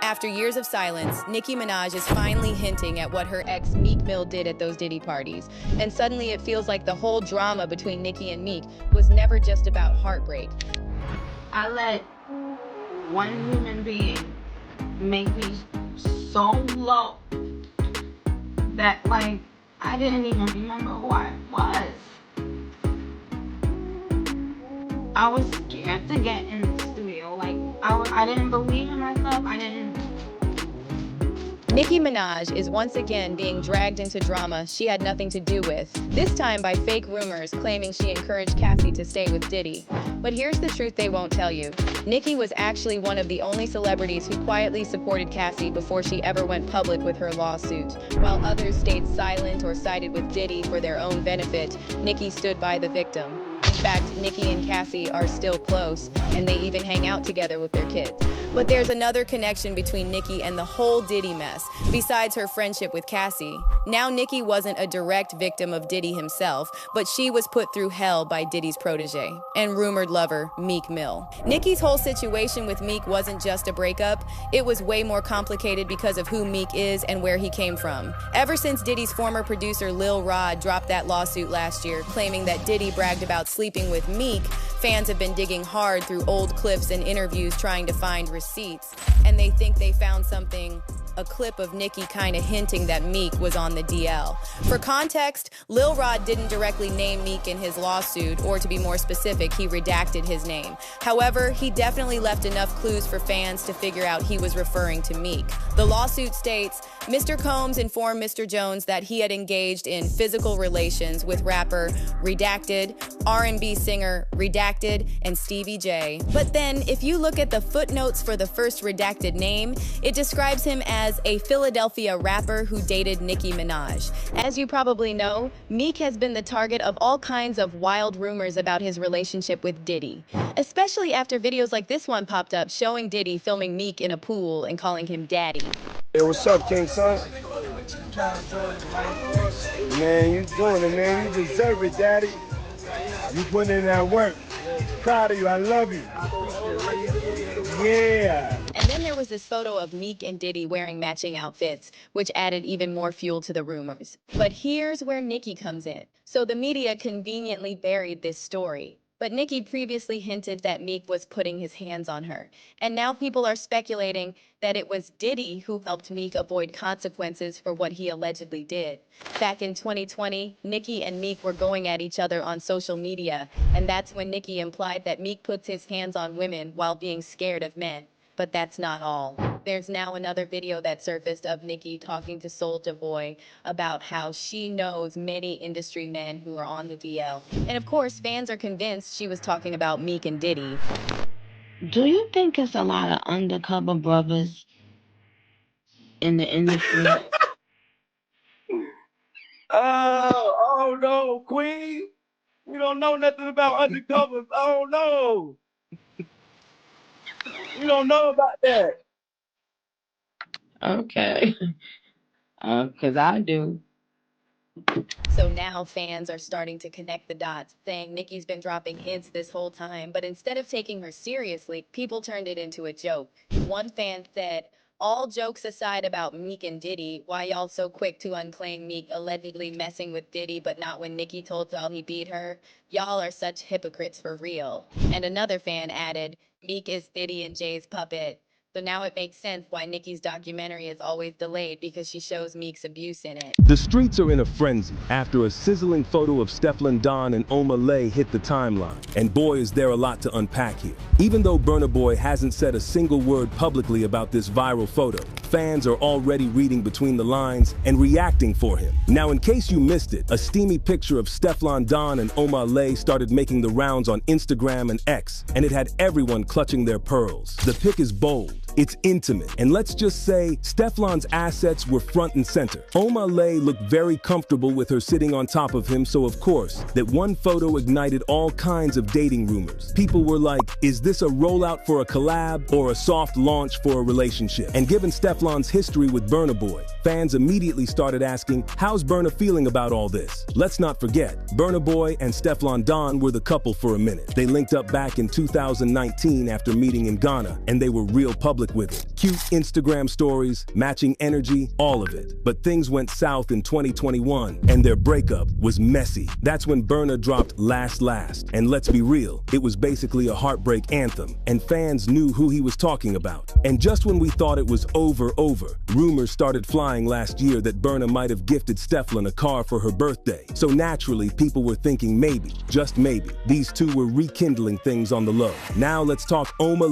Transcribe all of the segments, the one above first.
After years of silence, Nicki Minaj is finally hinting at what her ex Meek Mill did at those Diddy parties. And suddenly it feels like the whole drama between Nicki and Meek was never just about heartbreak. I let one human being make me so low that, like, I didn't even remember who I was. I was scared to get in the studio. Like, I didn't believe in myself. Nicki Minaj is once again being dragged into drama she had nothing to do with, this time by fake rumors claiming she encouraged Cassie to stay with Diddy. But here's the truth they won't tell you. Nicki was actually one of the only celebrities who quietly supported Cassie before she ever went public with her lawsuit. While others stayed silent or sided with Diddy for their own benefit, Nicki stood by the victim. In fact, Nicki and Cassie are still close, and they even hang out together with their kids. But there's another connection between Nicki and the whole Diddy mess, besides her friendship with Cassie. Now Nicki wasn't a direct victim of Diddy himself, but she was put through hell by Diddy's protege and rumored lover, Meek Mill. Nicki's whole situation with Meek wasn't just a breakup, it was way more complicated because of who Meek is and where he came from. Ever since Diddy's former producer Lil Rod dropped that lawsuit last year, claiming that Diddy bragged about sleeping with Meek, fans have been digging hard through old clips and interviews trying to find receipts, and they think they found something, a clip of Nicki kind of hinting that Meek was on the DL. For context, Lil Rod didn't directly name Meek in his lawsuit, or to be more specific, he redacted his name. However, he definitely left enough clues for fans to figure out he was referring to Meek. The lawsuit states, Mr. Combs informed Mr. Jones that he had engaged in physical relations with rapper Redacted, R&B singer Redacted, and Stevie J. But then, if you look at the footnotes for the first redacted name, it describes him as a Philadelphia rapper who dated Nicki Minaj. As you probably know, Meek has been the target of all kinds of wild rumors about his relationship with Diddy, especially after videos like this one popped up showing Diddy filming Meek in a pool and calling him daddy. Hey, what's up, King Son? Man, you doing it, man. You deserve it, daddy. You putting in that work. Proud of you. I love you. Yeah. And then there was this photo of Meek and Diddy wearing matching outfits, which added even more fuel to the rumors. But here's where Nicki comes in. So the media conveniently buried this story. But Nicki previously hinted that Meek was putting his hands on her. And now people are speculating that it was Diddy who helped Meek avoid consequences for what he allegedly did. Back in 2020, Nicki and Meek were going at each other on social media, and that's when Nicki implied that Meek puts his hands on women while being scared of men. But that's not all. There's now another video that surfaced of Nicki talking to Soulja Boy about how she knows many industry men who are on the DL. And of course, fans are convinced she was talking about Meek and Diddy. Do you think it's a lot of undercover brothers in the industry? Oh no, Queen. You don't know nothing about undercovers. Oh no. You don't know about that. Okay. Because I do. So now fans are starting to connect the dots, saying Nicki's been dropping hints this whole time, but instead of taking her seriously, people turned it into a joke. One fan said, all jokes aside about Meek and Diddy, why y'all so quick to unclaim Meek allegedly messing with Diddy but not when Nicki told y'all he beat her? Y'all are such hypocrites for real. And another fan added, Meek is Diddy and Jay's puppet. So now it makes sense why Nicki's documentary is always delayed, because she shows Meek's abuse in it. The streets are in a frenzy after a sizzling photo of Stefflon Don and Omah hit the timeline. And boy, is there a lot to unpack here. Even though Burna Boy hasn't said a single word publicly about this viral photo, fans are already reading between the lines and reacting for him. Now, in case you missed it, a steamy picture of Stefflon Don and Omah started making the rounds on Instagram and X, and it had everyone clutching their pearls. The pic is bold. It's intimate, and let's just say Stefflon's assets were front and center. Omah looked very comfortable with her sitting on top of him, so of course, that one photo ignited all kinds of dating rumors. People were like, is this a rollout for a collab or a soft launch for a relationship? And given Stefflon's history with Burna Boy, fans immediately started asking, how's Burna feeling about all this? Let's not forget, Burna Boy and Stefflon Don were the couple for a minute. They linked up back in 2019 after meeting in Ghana, and they were real public public with it. Cute Instagram stories, matching energy, all of it. But things went south in 2021, and their breakup was messy. That's when Burna dropped Last Last. And let's be real, it was basically a heartbreak anthem, and fans knew who he was talking about. And just when we thought it was over, rumors started flying last year that Burna might have gifted Stefflon a car for her birthday. So naturally, people were thinking maybe, just maybe, these two were rekindling things on the low. Now let's talk Omah,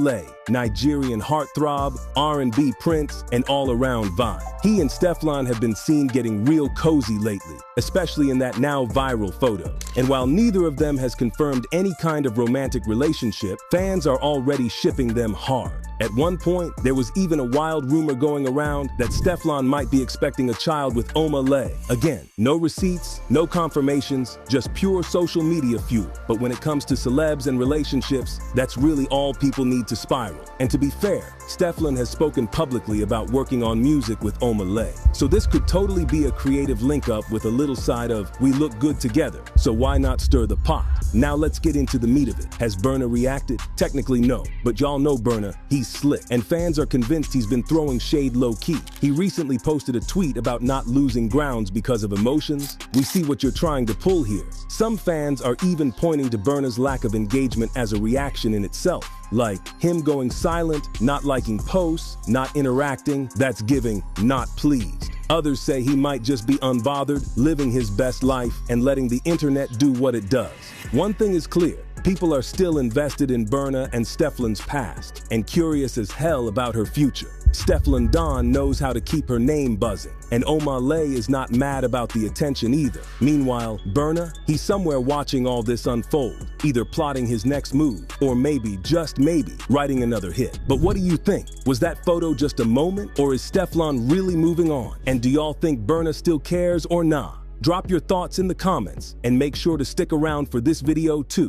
Nigerian heartthrob, R&B prince, and all-around vibe. He and Stefflon have been seen getting real cozy lately, especially in that now viral photo. And while neither of them has confirmed any kind of romantic relationship, fans are already shipping them hard. At one point, there was even a wild rumor going around that Stefflon might be expecting a child with Omah. Again, no receipts, no confirmations, just pure social media fuel. But when it comes to celebs and relationships, that's really all people need to spiral. And to be fair, Stefflon has spoken publicly about working on music with Omah. So this could totally be a creative link-up with a little side of, we look good together, so why not stir the pot? Now let's get into the meat of it. Has Burna reacted? Technically no, but y'all know Burna, he's slick, and fans are convinced he's been throwing shade low-key. He recently posted a tweet about not losing grounds because of emotions. We see what you're trying to pull here. Some fans are even pointing to Burna's lack of engagement as a reaction in itself. Like him going silent, not liking posts, not interacting, that's giving not pleased. Others say he might just be unbothered, living his best life, and letting the internet do what it does. One thing is clear, people are still invested in Burna and Stefflon's past, and curious as hell about her future. Stefflon Don knows how to keep her name buzzing, and Omah is not mad about the attention either. Meanwhile, Burna, he's somewhere watching all this unfold, either plotting his next move, or maybe, just maybe, writing another hit. But what do you think? Was that photo just a moment, or is Stefflon really moving on? And do y'all think Burna still cares or nah? Drop your thoughts in the comments, and make sure to stick around for this video too.